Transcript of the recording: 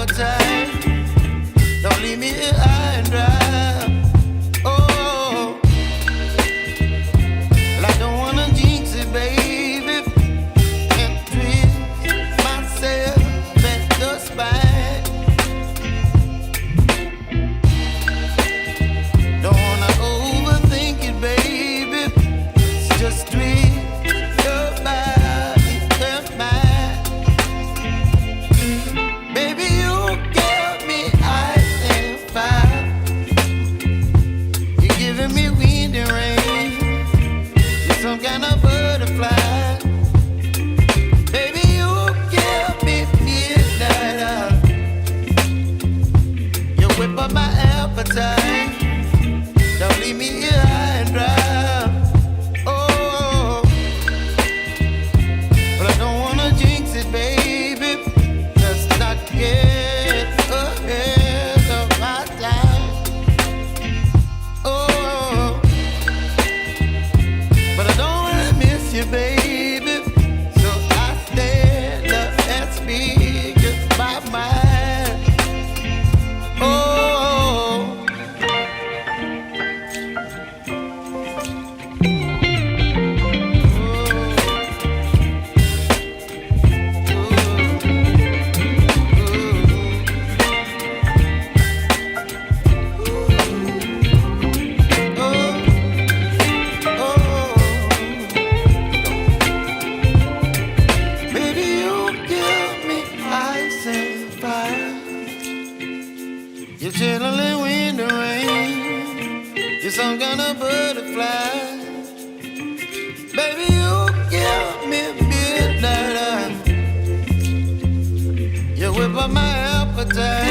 appetite. Don't leave me here high and dry. Oh, well, I don't wanna jinx it, baby, and twist myself at the spine. Don't wanna overthink it, baby. It's just twist your body and mine. Baby, you give me ice and fire. You're giving me wind and rain. You're some kind of butterfly. Baby, you give me midnight. You whip up my appetite. Don't leave me here high and dry. Oh, but I don't wanna jinx it, baby. Let's not get ahead of my time. Oh, but I don't wanna miss you, baby. So I stand up and speak just my mind. Oh. Baby, you give me ice and fire. You're chilling wind and rain. You're some kind of butterfly. Baby, you give me midnight. You whip up my appetite.